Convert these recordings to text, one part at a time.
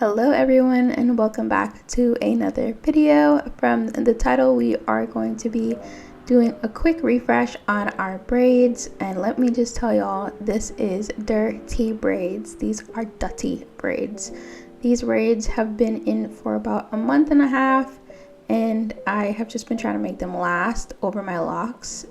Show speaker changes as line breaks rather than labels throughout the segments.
Hello everyone, and welcome back to another video. From the title, we are going to be doing a quick refresh on our braids, and let me just tell y'all, this is dirty braids. These are dirty braids. These braids have been in for about a month and a half, and I have just been trying to make them last over my locks.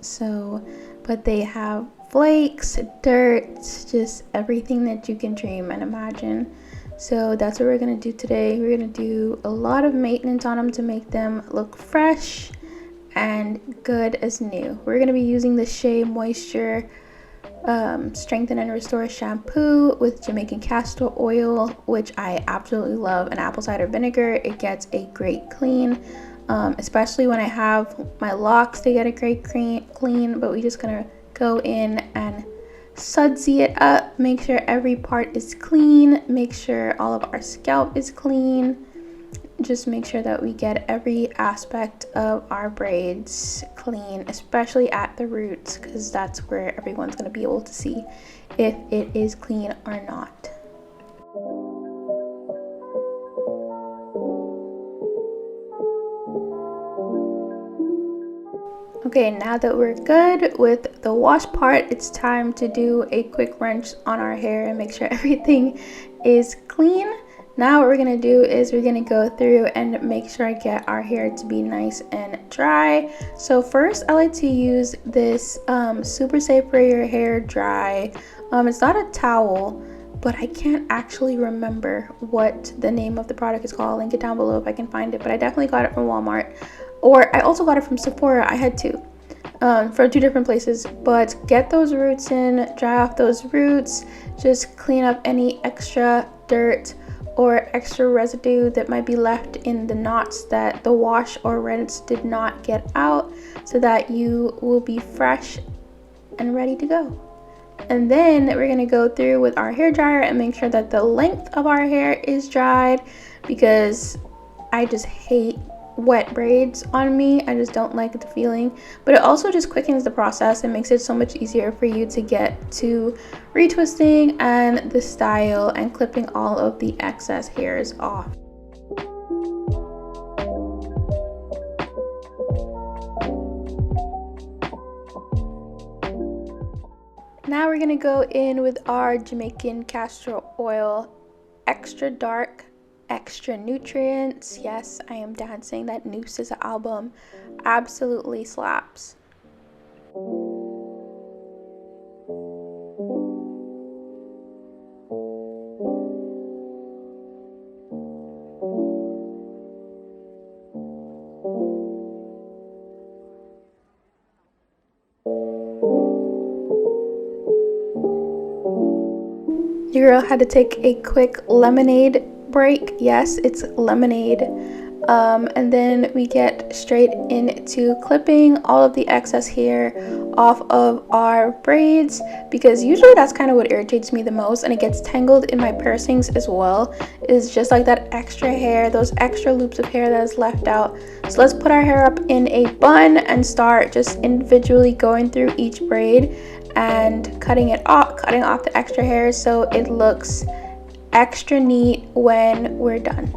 But they have flakes, dirt, just everything that you can dream and imagine. So that's what we're gonna do today. We're gonna do a lot of maintenance on them to make them look fresh and good as new. We're gonna be using the Shea Moisture Strengthen and Restore shampoo with Jamaican castor oil, which I absolutely love, and apple cider vinegar. It gets a great clean, especially when I have my locks, they get a great clean. But we're just gonna go in and sudsy it up, make sure every part is clean, make sure all of our scalp is clean, just make sure that we get every aspect of our braids clean, especially at the roots, because that's where everyone's going to be able to see if it is clean or not. Okay, now that we're good with the wash part, it's time to do a quick rinse on our hair and make sure everything is clean. Now what we're gonna do is we're gonna go through and make sure I get our hair to be nice and dry. So first, I like to use this Super Safe for Your Hair Dry. It's not a towel, but I can't actually remember what the name of the product is called. I'll link it down below if I can find it, but I definitely got it from Walmart. Or I also got it from Sephora. I had two from two different places. But get those roots in, dry off those roots, just clean up any extra dirt or extra residue that might be left in the knots that the wash or rinse did not get out, so that you will be fresh and ready to go. And then we're gonna go through with our hair dryer and make sure that the length of our hair is dried, because I just hate wet braids on me. I just don't like the feeling, but it also just quickens the process and makes it so much easier for you to get to retwisting and the style and clipping all of the excess hairs off. Now we're gonna go in with our Jamaican castor oil, extra dark, extra nutrients. Yes, I am dancing. That Noose is an album absolutely slaps. Your girl had to take a quick lemonade break. Yes, it's lemonade. And then we get straight into clipping all of the excess hair off of our braids, because usually that's kind of what irritates me the most, and it gets tangled in my piercings as well, is just like that extra hair, those extra loops of hair that is left out. So let's put our hair up in a bun and start just individually going through each braid and cutting off the extra hair so it looks extra neat when we're done.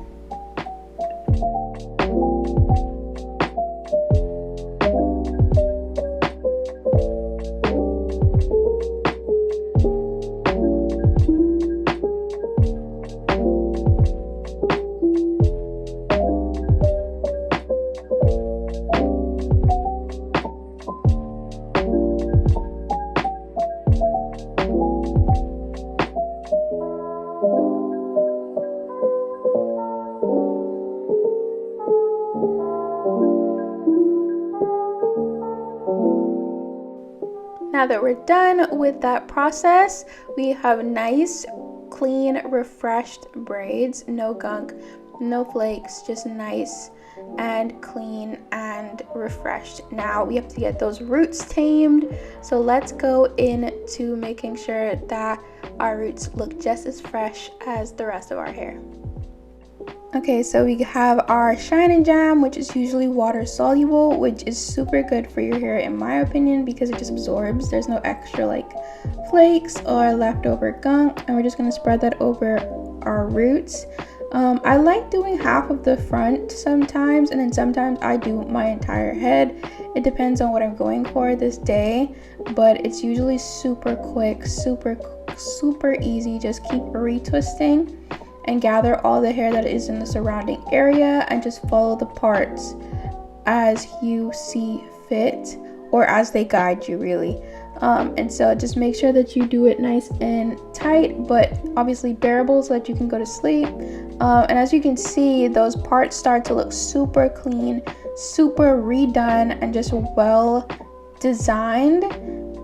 Now that we're done with that process, we have nice, clean, refreshed braids. No gunk, no flakes, just nice and clean and refreshed. Now we have to get those roots tamed. So let's go into making sure that our roots look just as fresh as the rest of our hair. Okay, so we have our Shine and Jam, which is usually water soluble, which is super good for your hair in my opinion, because it just absorbs. There's no extra like flakes or leftover gunk, and we're just going to spread that over our roots. I like doing half of the front sometimes, and then sometimes I do my entire head. It depends on what I'm going for this day, but it's usually super quick, super easy. Just keep retwisting and gather all the hair that is in the surrounding area and just follow the parts as you see fit, or as they guide you, really. And so just make sure that you do it nice and tight, but obviously bearable, so that you can go to sleep. And as you can see, those parts start to look super clean, super redone, and just well designed.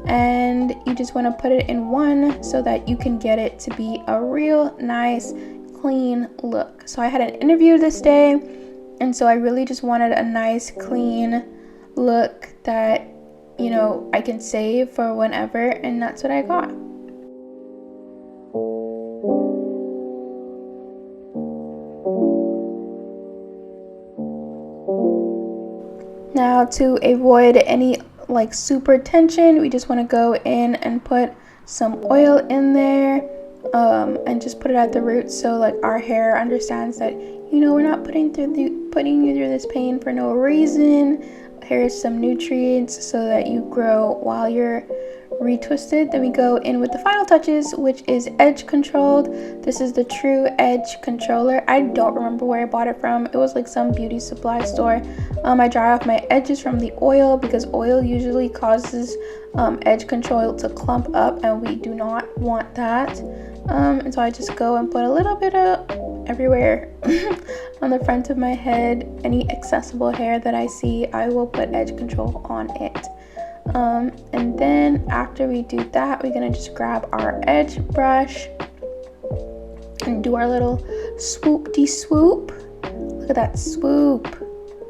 And you just want to put it in one so that you can get it to be a real nice clean look. So I had an interview this day, and so I really just wanted a nice clean look that, you know, I can save for whenever, and that's what I got. Now, to avoid any like super tension, we just want to go in and put some oil in there, and just put it at the roots, so like our hair understands that, you know, we're not putting you through this pain for no reason. Here's some nutrients so that you grow while you're retwisted. Then we go in with the final touches, which is edge controlled. This is the True Edge Controller. I don't remember where I bought it from. It was like some beauty supply store. I dry off my edges from the oil, because oil usually causes edge control to clump up, and we do not want that. And so I just go and put a little bit of everywhere on the front of my head. Any accessible hair that I see, I will put edge control on it. And then after we do that, we're gonna just grab our edge brush and do our little swoop-de-swoop. Look at that swoop.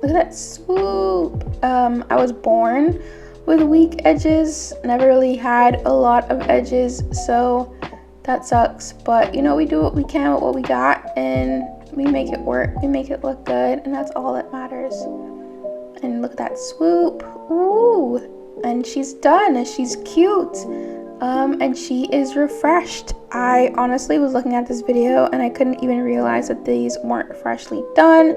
Look at that swoop. I was born with weak edges, never really had a lot of edges, so that sucks. But you know, we do what we can with what we got, and we make it work. We make it look good, and that's all that matters. And look at that swoop. Ooh. And she's done. She's cute. And she is refreshed. I honestly was looking at this video and I couldn't even realize that these weren't freshly done.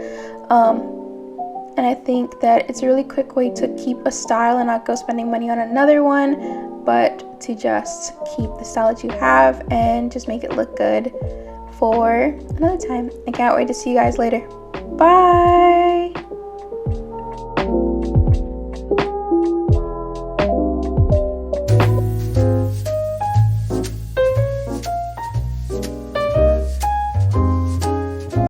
And I think that it's a really quick way to keep a style and not go spending money on another one, but to just keep the style that you have and just make it look good for another time. I can't wait to see you guys later. Bye.